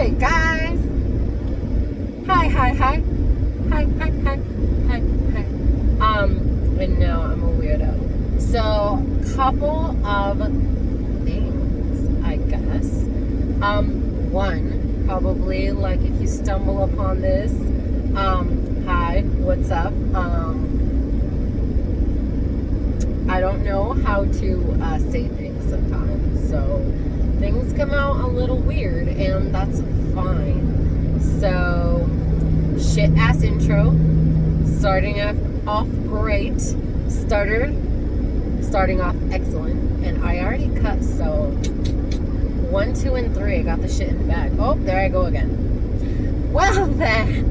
Hey guys! Hi. I know I'm a weirdo. So, couple of things, I guess. One, probably like if you stumble upon this, hi, what's up? I don't know how to say things sometimes, so things come out a little weird, and that's fine. So, shit ass intro, starting off great, starting off excellent, and I already cut, so 1, 2, and 3, I got the shit in the bag. Oh, there I go again. Well then,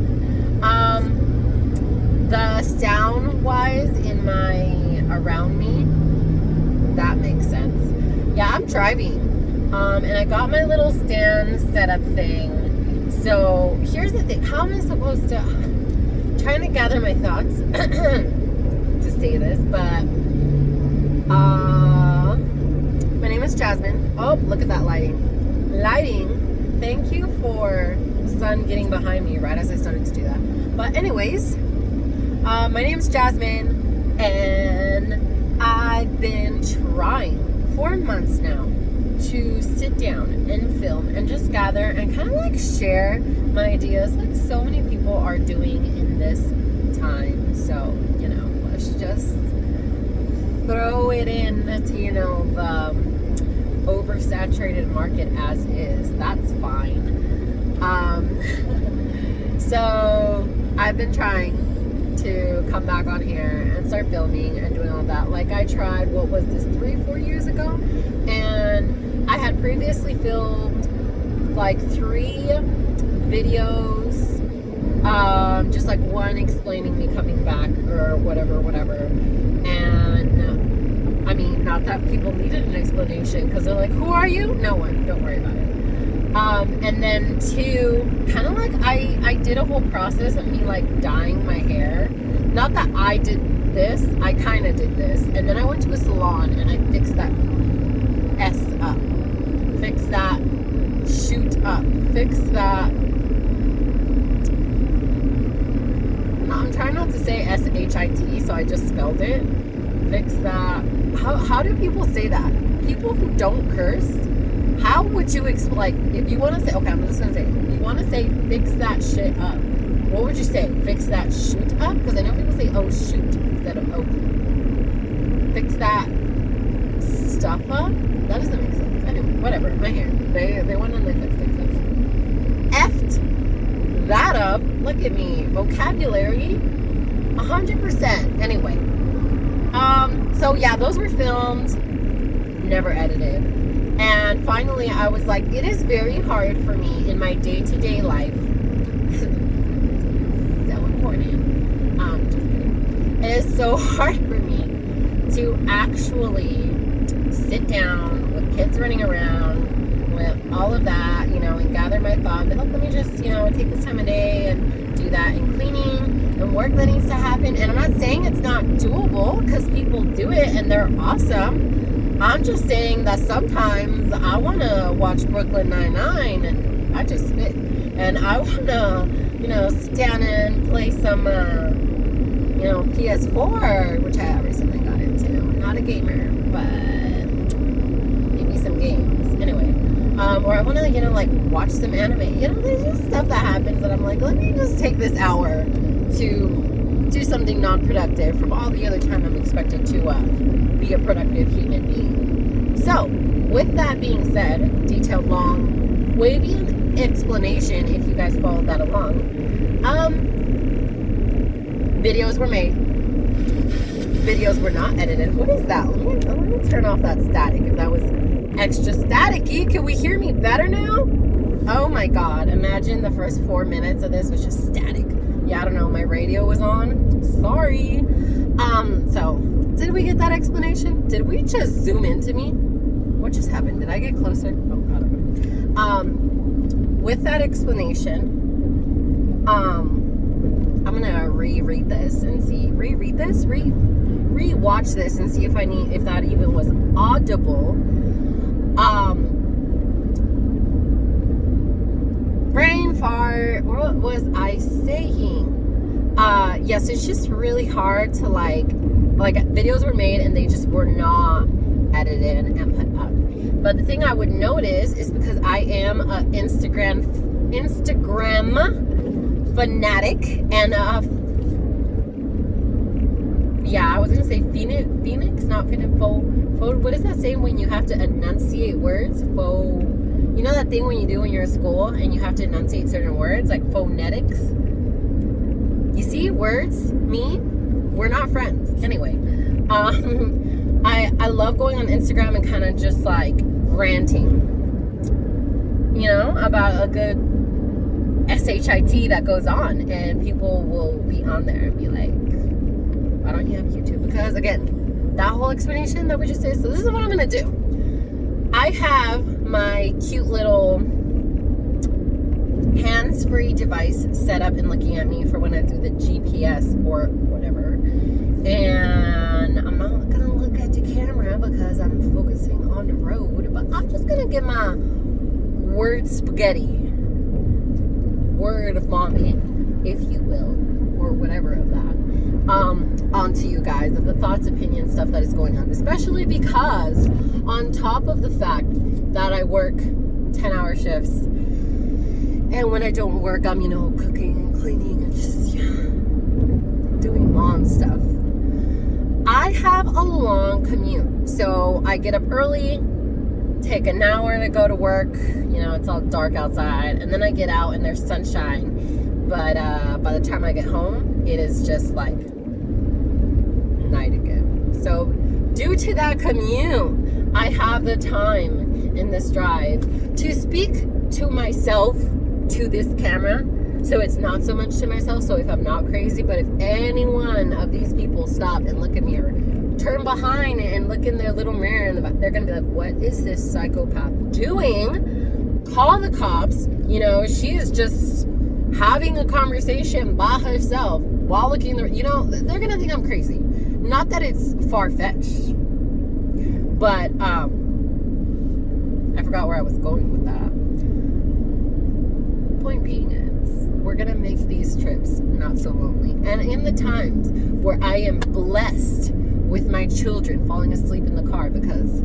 the sound wise in around me, that makes sense. Yeah, I'm driving. And I got my little stand setup thing. So here's the thing. How am I supposed to... I'm trying to gather my thoughts to say this, but my name is Jasmine. Oh, look at that lighting. Thank you for the sun getting behind me right as I started to do that. But anyways, my name is Jasmine, and I've been trying for months now to sit down and film and just gather and kind of like share my ideas like so many people are doing in this time. So, let's just throw it in to, the oversaturated market as is. That's fine. So I've been trying to come back on here and start filming and doing all that. Like I tried, what was this, 3-4 years ago? And I had previously filmed like 3 videos, just like one explaining me coming back or whatever. And I mean, not that people needed an explanation because they're like, who are you? No one, don't worry about it. And then 2, kind of like I did a whole process of me like dyeing my hair. Not that I did this, I kind of did this. And then I went to a salon and I fixed that S up. Fix that shoot up. Fix that. I'm trying not to say S-H-I-T, so I just spelled it. Fix that. How do people say that? People who don't curse, how would you explain? If you want to say, okay, I'm just going to say, if you want to say fix that shit up, what would you say? Fix that shoot up? Because I know people say, oh, shoot, instead of, oh. Fix that stuff up? That doesn't make sense. Anyway, whatever. My hair. They want to like fix things up. Effed that up. Look at me. Vocabulary. 100%. Anyway. So yeah, those were filmed. Never edited. And finally, I was like, it is very hard for me in my day-to-day life. So important. Just kidding. It is so hard for me to actually sit down with kids running around, with all of that, and gather my thoughts. But let me just, take this time of day and do that, and cleaning and work that needs to happen. And I'm not saying it's not doable, because people do it and they're awesome. I'm just saying that sometimes I want to watch Brooklyn Nine-Nine and I just spit. And I want to, sit down and play some, PS4, which I recently got into. I'm not a gamer, but maybe some games. Anyway. Or I want to, watch some anime. There's just stuff that happens that I'm like, let me just take this hour to do something non-productive from all the other time I'm expected to be a productive human being. So, with that being said, detailed, long, wavy explanation, if you guys followed that along, videos were made. Videos were not edited. What is that? Let me turn off that static if that was extra staticky. Can we hear me better now? Oh my god, imagine the first 4 minutes of this was just static. Yeah, I don't know, my radio was on. Sorry. So, did we get that explanation? Did we just zoom into me? What just happened? Did I get closer? Oh god, okay. With that explanation, I'm gonna reread this and see, re-watch this and see if that even was audible. what was I saying? Yes, it's just really hard to like videos were made and they just were not edited and put up. But the thing I would notice is because I am an Instagram fanatic, and I was gonna say Phoenix, not Phoenix. What is that saying when you have to enunciate words? You know that thing when you do when you're in school and you have to enunciate certain words, like phonetics? You see, words, me, we're not friends. Anyway, I love going on Instagram and kind of just like ranting, you know, about a good SHIT that goes on, and people will be on there and be like, why don't you have YouTube? Because again, that whole explanation that we just did. So this is what I'm gonna do. I have my cute little hands-free device set up and looking at me for when I do the GPS or whatever. And I'm not gonna look at the camera because I'm focusing on the road, but I'm just gonna get my word vomit, if you will, or whatever of that, onto you guys, of the thoughts, opinions, stuff that is going on, especially because on top of the fact that I work 10-hour shifts, and when I don't work, I'm, you know, cooking and cleaning and just doing mom stuff. I have a long commute, so I get up early, take an hour to go to work, you know, it's all dark outside, and then I get out and there's sunshine, but by the time I get home, it is just like night again. So due to that commute, I have the time in this drive to speak to myself, to this camera, so it's not so much to myself, so if I'm not crazy, but if any one of these people stop and look at me or turn behind and look in their little mirror in the back, they're gonna be like, what is this psychopath doing? Call the cops. You know, she is just having a conversation by herself while looking you know, they're gonna think I'm crazy. Not that it's far-fetched, but I forgot where I was going with that. Point being is, we're gonna make these trips not so lonely. And in the times where I am blessed with my children falling asleep in the car, because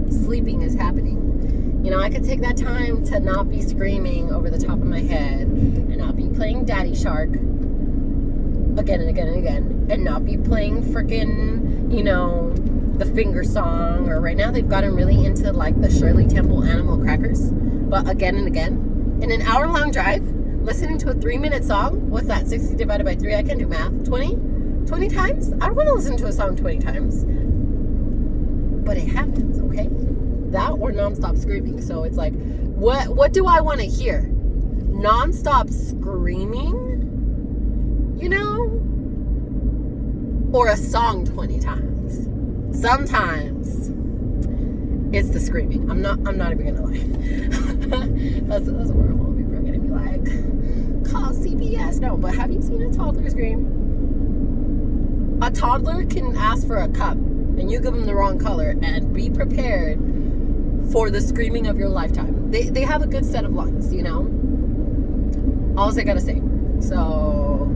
sleeping is happening, you know, I could take that time to not be screaming over the top of my head and not be playing Daddy Shark again and again and again, and not be playing freaking, you know, the finger song, or right now they've gotten really into like the Shirley Temple Animal Crackers, but again and again. In an hour-long drive, listening to a 3-minute song, what's that, 60 divided by 3, I can do math, 20 times? I don't want to listen to a song 20 times, but it happens, okay? That or nonstop screaming. So it's like, what do I want to hear? Nonstop screaming, you know, or a song 20 times? Sometimes it's the screaming. I'm not even gonna lie. that's where all people are gonna be like, call CPS. No, but have you seen a toddler scream? A toddler can ask for a cup and you give them the wrong color, and be prepared for the screaming of your lifetime. They have a good set of lungs, you know? All I gotta say. So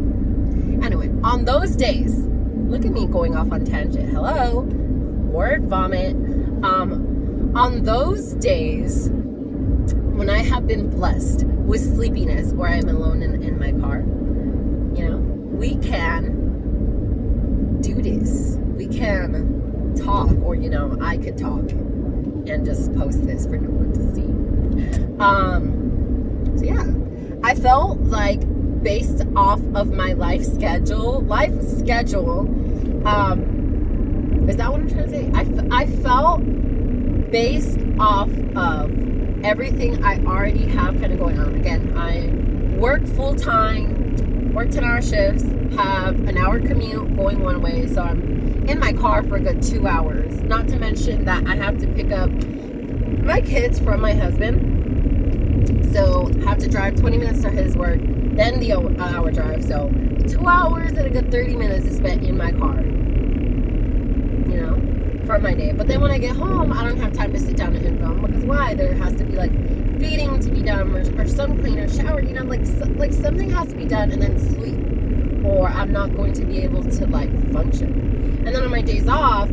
anyway, on those days, look at me going off on tangent. Hello, word vomit. On those days when I have been blessed with sleepiness, or I'm alone in my car, you know, we can do this. We can talk, or, you know, I could talk and just post this for no one to see. So yeah, I felt like, based off of my life schedule, is that what I'm trying to say? I felt based off of everything I already have kind of going on. Again, I work full-time, work 10-hour shifts, have an hour commute going one way, so I'm in my car for a good 2 hours. Not to mention that I have to pick up my kids from my husband, so I have to drive 20 minutes to his work, then the hour drive, so 2 hours and a good 30 minutes is spent in my car, you know, for my day. But then when I get home, I don't have time to sit down and film, because why? There has to be like feeding to be done, or some cleaner, shower, you know, like something has to be done, and then sleep, or I'm not going to be able to like function. And then on my days off,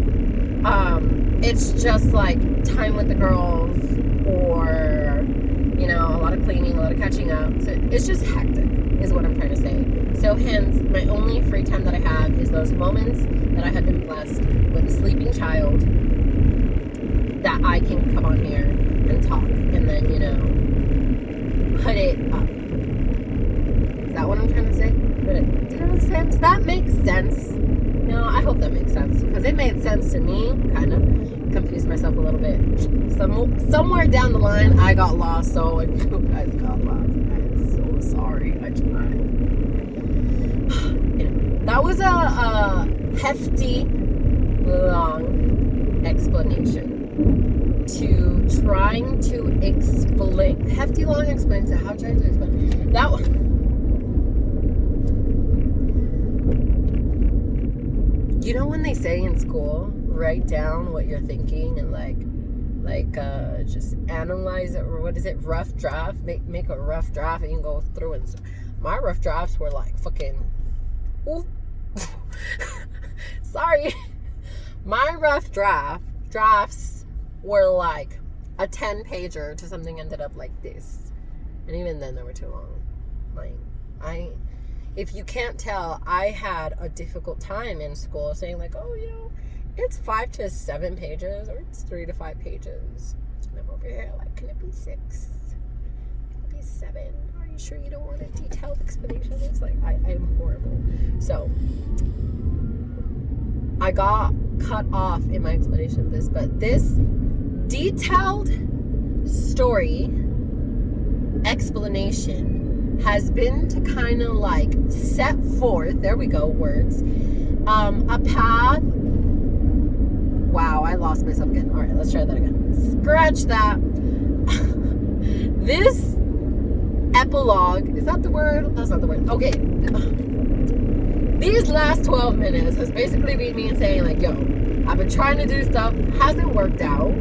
it's just like time with the girls, or you know, a lot of cleaning, a lot of catching up. So it's just hectic, is what I'm trying to say. So hence, my only free time that I have is those moments that I have been blessed with a sleeping child, that I can come on here and talk, and then, you know, put it up. Is that what I'm trying to say? Does that make sense? No, I hope that makes sense, because it made sense to me. Kind of confused myself a little bit. Somewhere down the line, I got lost. So if you guys got lost, I'm so sorry. I tried. Anyway, that was a hefty, long explanation to trying to explain. Hefty, long explanation. How trying to explain that one. You know when they say in school, write down what you're thinking and like just analyze it, or what is it, rough draft, make a rough draft and you can go through it. My rough drafts were like fucking, ooh. Sorry. My rough drafts were like a 10-pager to something ended up like this. And even then they were too long. Like, if you can't tell, I had a difficult time in school saying like, oh, you know, it's 5 to 7 pages, or it's 3 to 5 pages. And I'm over here like, can it be 6? Can it be 7? Are you sure you don't want a detailed explanation? It's like, I am horrible. So I got cut off in my explanation of this, but this detailed story explanation has been to kind of like set forth, there we go, words, a path. Wow, I lost myself again. All right, let's try that again. Scratch that. This epilogue, is that the word? That's not the word. Okay. These last 12 minutes has basically been me saying like, yo, I've been trying to do stuff, hasn't worked out.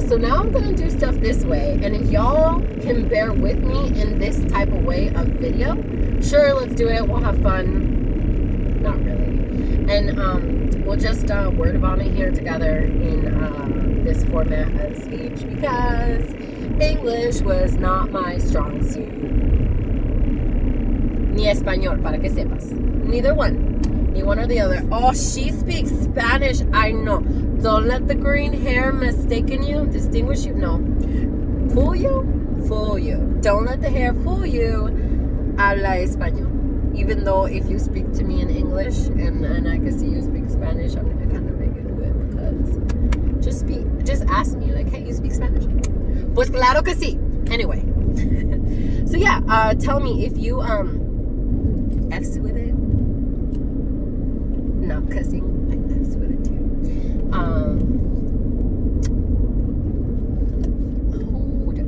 So now I'm going to do stuff this way. And if y'all can bear with me in this type of way of video, sure, let's do it. We'll have fun. Not really. And we'll just word vomit here together in this format of speech, because English was not my strong suit. Ni español, para que sepas. Neither one. Ni one or the other. Oh, she speaks Spanish. I know. Don't let the green hair distinguish you. No. Fool you? Fool you. Don't let the hair fool you. Habla español. Even though if you speak to me in English and I can see you speak Spanish, I'm going to kind of make you do it, because just ask me, like, hey, you speak Spanish? Pues claro que sí. Anyway. So yeah, tell me if you, F's with it. Not cussing, like F's with it too. Hold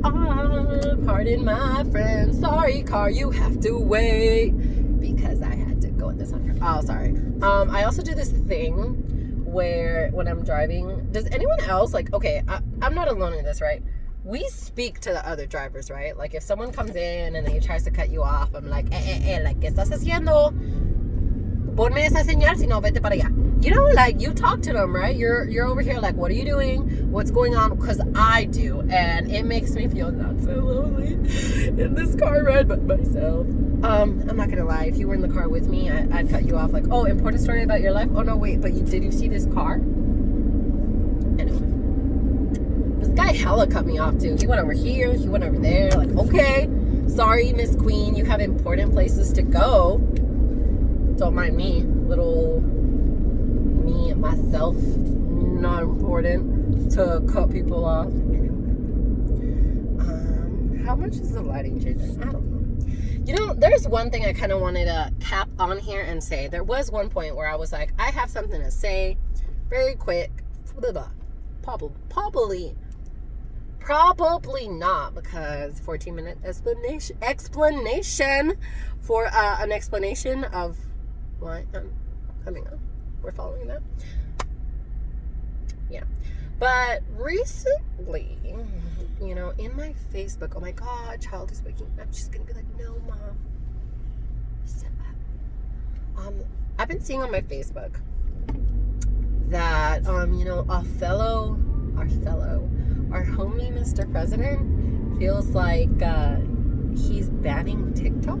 on, pardon my friend. Sorry, car, you have to wait, because I had to go in this under. Oh, sorry. I also do this thing where when I'm driving, does anyone else like? Okay, I'm not alone in this, right? We speak to the other drivers, right? Like if someone comes in and he tries to cut you off, I'm like, like, ¿qué estás haciendo? Ponme esa señal, si no, vete para allá. You know, like, you talk to them, right? You're over here like, what are you doing? What's going on? Because I do, and it makes me feel not so lonely in this car ride by myself. I'm not gonna lie, if you were in the car with me, I'd cut you off like, oh, important story about your life? Oh no, wait, but did you see this car? Anyway. This guy hella cut me off too. He went over here, he went over there, like, okay, sorry, Miss Queen, you have important places to go. Don't mind me, little me, myself, not important to cut people off. How much is the lighting changing? I don't know. You know, there's one thing I kind of wanted to cap on here and say. There was one point where I was like, I have something to say very quick. Probably not, because 14-minute explanation for an explanation of what I'm coming up. We're following that. Yeah. But recently, you know, in my Facebook, oh my God, child is waking up. I'm just going to be like, no, Mom. Sit up. I've been seeing on my Facebook that, you know, our homie, Mr. President, feels like he's banning TikTok.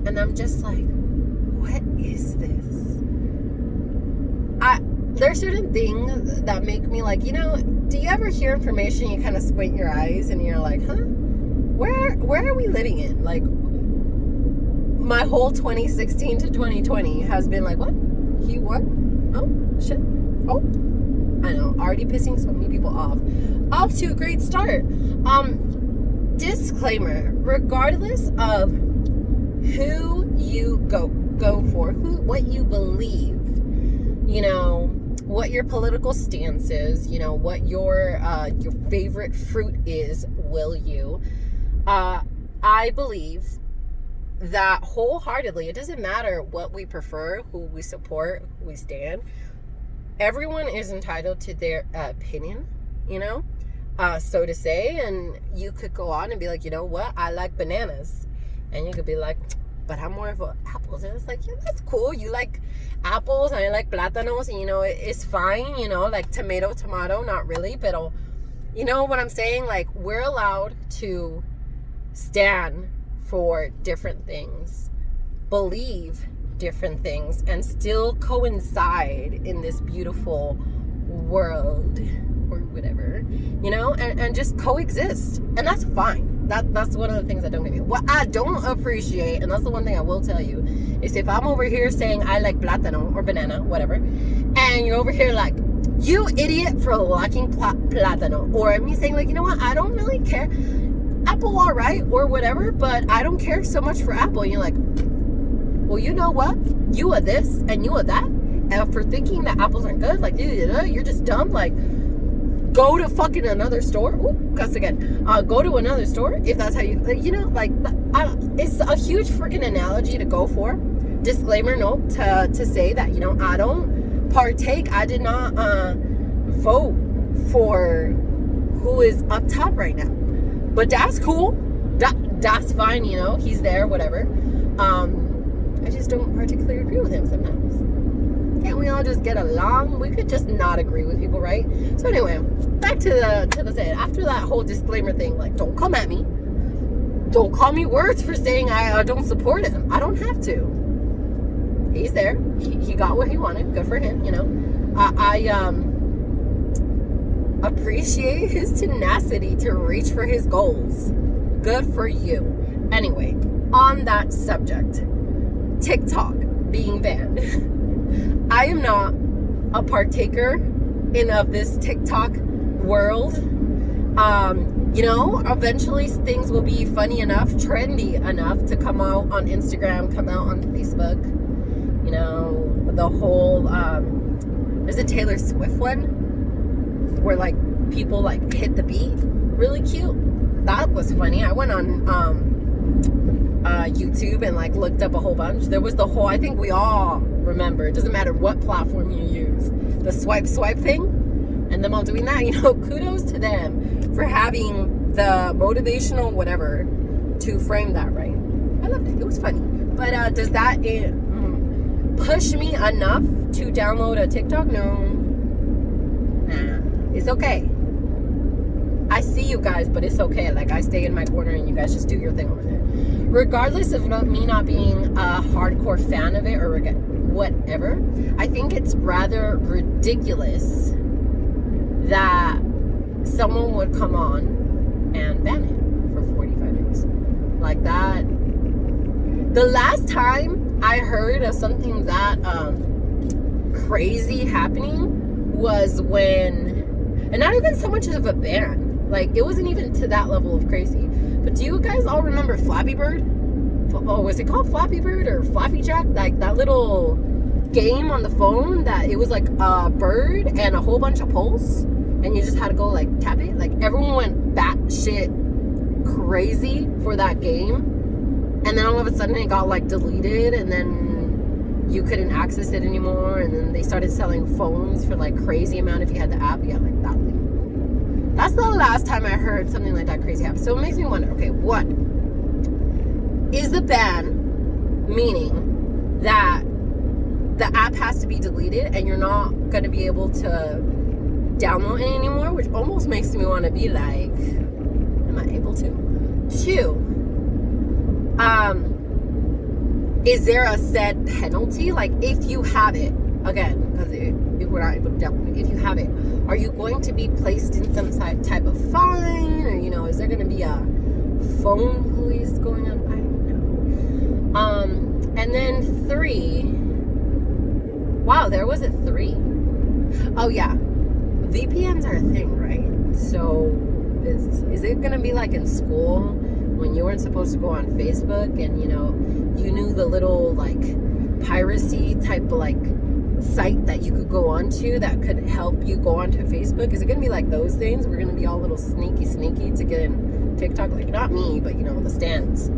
And I'm just like, what is this? There are certain things that make me like, you know, do you ever hear information, you kind of squint your eyes and you're like, huh? Where are we living in? Like, my whole 2016 to 2020 has been like, what? He what? Oh, shit. Oh, I know, already pissing so many people off. Off to a great start. Disclaimer, regardless of who you go for, what you believe, you know, what your political stance is, you know, what your favorite fruit is, will you? I believe that wholeheartedly. It doesn't matter what we prefer, who we support, who we stand. Everyone is entitled to their opinion, you know, so to say. And you could go on and be like, you know what, I like bananas. And you could be like, but I'm more of a apples. And it's like, yeah, that's cool. You like apples and I like plátanos, and you know, it's fine, you know, like tomato, not really, but you know what I'm saying? Like, we're allowed to stand for different things, believe different things, and still coincide in this beautiful world or whatever, you know, and just coexist. And that's fine. That's one of the things I don't get me. What I don't appreciate, and that's the one thing I will tell you, is if I'm over here saying I like plátano or banana, whatever, and you're over here like, you idiot for liking plátano, or me saying like, you know what, I don't really care, apple all right or whatever, but I don't care so much for apple. And you're like, well, you know what, you are this and you are that, and for thinking that apples aren't good, like, you're just dumb. Like, go to fucking another store. Ooh, cuss again. Go to another store if that's how you, you know, like, it's a huge freaking analogy to go for. Disclaimer note to say that, you know, I don't partake. I did not vote for who is up top right now, but that's cool. That's fine. You know, he's there, whatever. I just don't particularly agree with him sometimes. Can't we all just get along? We could just not agree with people, right? So anyway, back to the say. After that whole disclaimer thing, like, don't come at me. Don't call me words for saying I don't support him. I don't have to. He's there. He got what he wanted. Good for him, you know. I appreciate his tenacity to reach for his goals. Good for you. Anyway, on that subject, TikTok being banned. I am not a partaker of this TikTok world. You know, eventually things will be funny enough, trendy enough to come out on Instagram, come out on Facebook. You know, the whole, there's a Taylor Swift one where like people like hit the beat. Really cute. That was funny. I went on YouTube and like looked up a whole bunch. There was the whole, I think we all remember, it doesn't matter what platform you use, the swipe thing, and them all doing that. You know, kudos to them for having the motivational whatever to frame that right. I loved it. It was funny. But does that push me enough to download a TikTok? No. Nah. It's okay. I see you guys, but it's okay. Like, I stay in my corner and you guys just do your thing over there. Regardless of me not being a hardcore fan of it or whatever, I think it's rather ridiculous that someone would come on and ban it for 45 days. Like that. The last time I heard of something that crazy happening was when, and not even so much of a ban, like it wasn't even to that level of crazy, but do you guys all remember Flappy Bird? Oh, was it called Flappy Bird or Flappy Jack? Like that little game on the phone that it was like a bird and a whole bunch of poles and you just had to go like tap it. Like everyone went batshit crazy for that game, and then all of a sudden it got like deleted, and then you couldn't access it anymore, and then they started selling phones for like crazy amount if you had the app. Yeah, like that thing. That's the last time I heard something like that crazy happen. So it makes me wonder, okay, one, is the ban meaning that the app has to be deleted and you're not going to be able to download it anymore? Which almost makes me want to be like, am I able to? Two, is there a said penalty? Like, if you have it, again, because if we're not able to download it, if you have it, are you going to be placed in some type of fine? Or, you know, is there going to be a phone police going on? I don't know. And then three, wow, there was a three. Oh, yeah. VPNs are a thing, right? So, is it going to be like in school when you weren't supposed to go on Facebook and, you know, you knew the little, like, piracy type of, like, site that you could go onto that could help you go onto Facebook? Is it going to be like those things? We're going to be all little sneaky to get in TikTok? Like, not me, but, you know, the stands.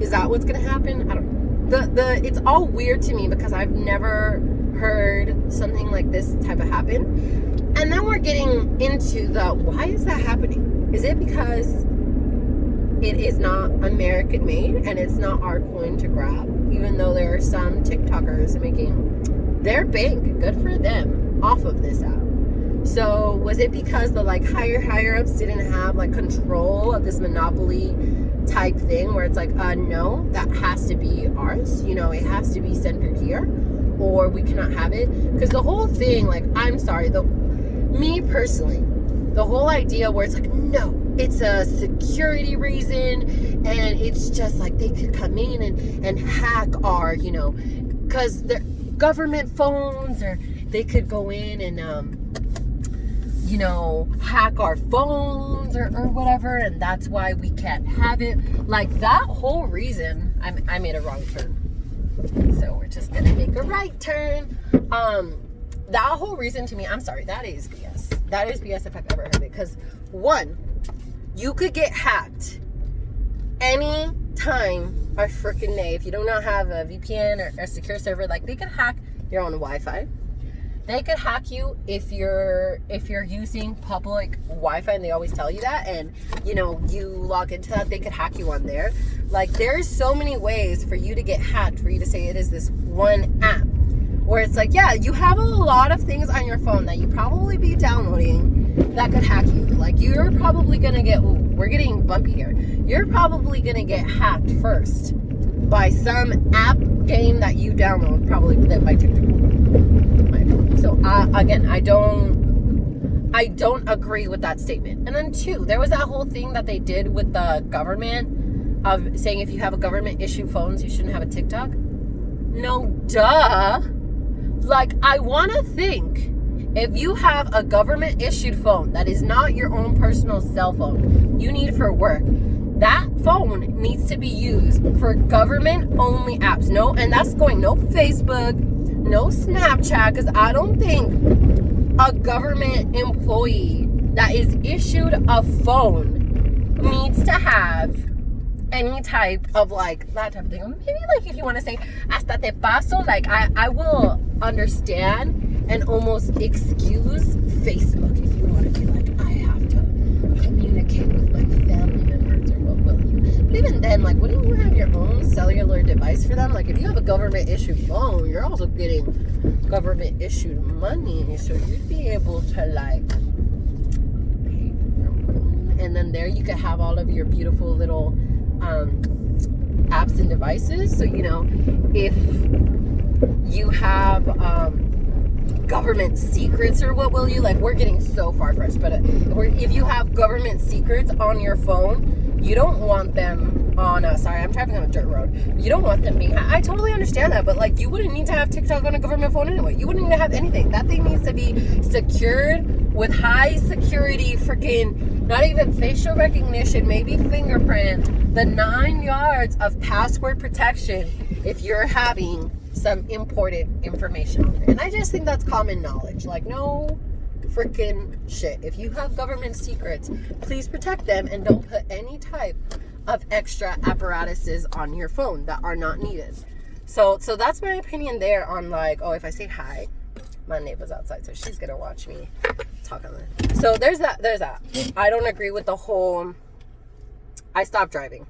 Is that what's going to happen? I don't know. It's all weird to me because I've never heard something like this type of happen. And then we're getting into why is that happening? Is it because it is not American made and it's not our coin to grab, even though there are some TikTokers making their bank, good for them, off of this app? So was it because the like higher ups didn't have like control of this monopoly type thing where it's like, no, that has to be ours, you know, it has to be centered here, or we cannot have it? Because the whole thing, like, I'm sorry, me personally, the whole idea where it's like, no, it's a security reason, and it's just like they could come in and hack our, you know, because they're government phones, or they could go in and, you know, hack our phones or whatever, and that's why we can't have it. Like, that whole reason, I made a wrong turn. So we're just going to make a right turn. That whole reason to me, I'm sorry, that is BS. That is BS if I've ever heard it. Because, one, you could get hacked any time or freaking day. If you do not have a VPN or a secure server, like, they could hack your own Wi-Fi. They could hack you if you're using public Wi-Fi, and they always tell you that, and, you know, you log into that, they could hack you on there. Like, there's so many ways for you to get hacked, for you to say it is this one app, where it's like, yeah, you have a lot of things on your phone that you probably be downloading that could hack you. Like, you're probably gonna get, we're getting bumpy here, you're probably gonna get hacked first by some app game that you download, probably by TikTok. So again, I don't agree with that statement. And then two, there was that whole thing that they did with the government of saying if you have a government issued phones, you shouldn't have a TikTok. No, duh. Like, I want to think, if you have a government issued phone that is not your own personal cell phone, you need for work, that phone needs to be used for government only apps. No, and that's going no Facebook, no Snapchat, because I don't think a government employee that is issued a phone needs to have any type of, like, that type of thing. Maybe, like, if you want to say hasta te paso, like, I will understand and almost excuse Facebook if you want to be like, I have to communicate with my family members, or what will you? But even then, like, wouldn't you have your own cellular device for them? Like, if you have a government issued phone, you're also getting government issued money, so you'd be able to, like, pay for your own. And then there you could have all of your beautiful little apps and devices. So, you know, if you have government secrets, or what will you, like, we're getting so far fresh, but if you have government secrets on your phone, you don't want them on sorry, I'm driving on a dirt road. You don't want them being, I totally understand that, but, like, you wouldn't need to have TikTok on a government phone anyway. You wouldn't need to have anything. That thing needs to be secured with high security, freaking, not even facial recognition, maybe fingerprint, the 9 yards of password protection if you're having some important information on there. And I just think that's common knowledge. Like, no freaking shit. If you have government secrets, please protect them and don't put any type of extra apparatuses on your phone that are not needed. So that's my opinion there on like, oh, if I say hi, my neighbor's outside, so she's gonna watch me talk on there. So there's that. I don't agree with the whole. I stopped driving.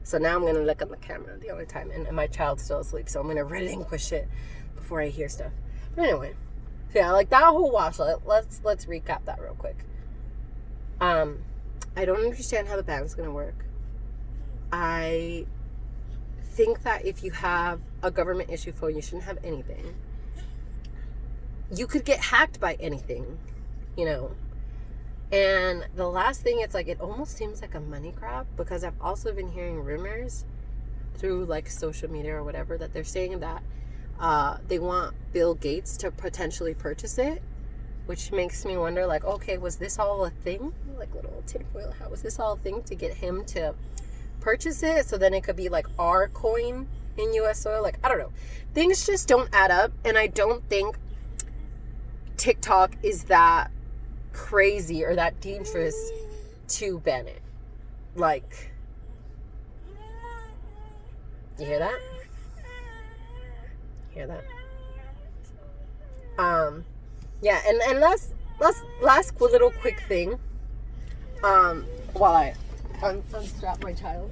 So now I'm gonna look at the camera the other time, and my child's still asleep, so I'm gonna relinquish it before I hear stuff. But anyway, so yeah, like that whole wash. Let's recap that real quick. I don't understand how the ban's gonna work. I think that if you have a government issue phone, you shouldn't have anything. You could get hacked by anything, you know. And the last thing, it's like, it almost seems like a money grab, because I've also been hearing rumors through like social media or whatever that they're saying that they want Bill Gates to potentially purchase it, which makes me wonder, like, okay, was this all a thing? Like little tinfoil hat, was this all a thing to get him to purchase it so then it could be like our coin in US soil? Like, I don't know. Things just don't add up, and I don't think TikTok is that crazy or that dangerous to ban it. Like, you hear that? Yeah, and last little quick thing, while I unstrap my child.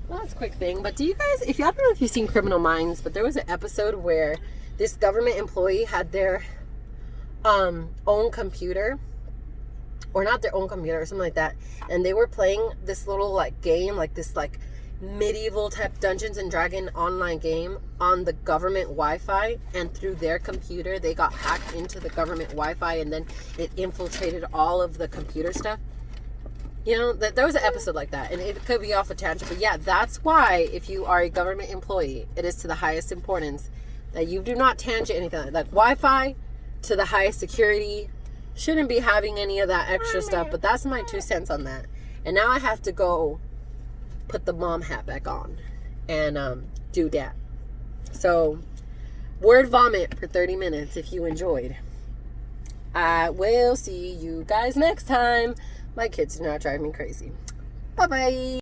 Last quick thing, but do you guys, if you, I don't know if you've seen Criminal Minds, but there was an episode where this government employee had their own computer, or not their own computer, or something like that, and they were playing this little like game, like this like medieval type Dungeons and Dragon online game on the government Wi-Fi, and through their computer they got hacked into the government Wi-Fi, and then it infiltrated all of the computer stuff. You know, there was an episode like that, and it could be off a tangent, but yeah, that's why if you are a government employee, it is to the highest importance that you do not tangent anything like Wi-Fi to the highest security. Shouldn't be having any of that extra stuff, but that's my 2 cents on that. And now I have to go put the mom hat back on and do that. So, word vomit for 30 minutes if you enjoyed. I will see you guys next time. My kids do not drive me crazy. Bye-bye.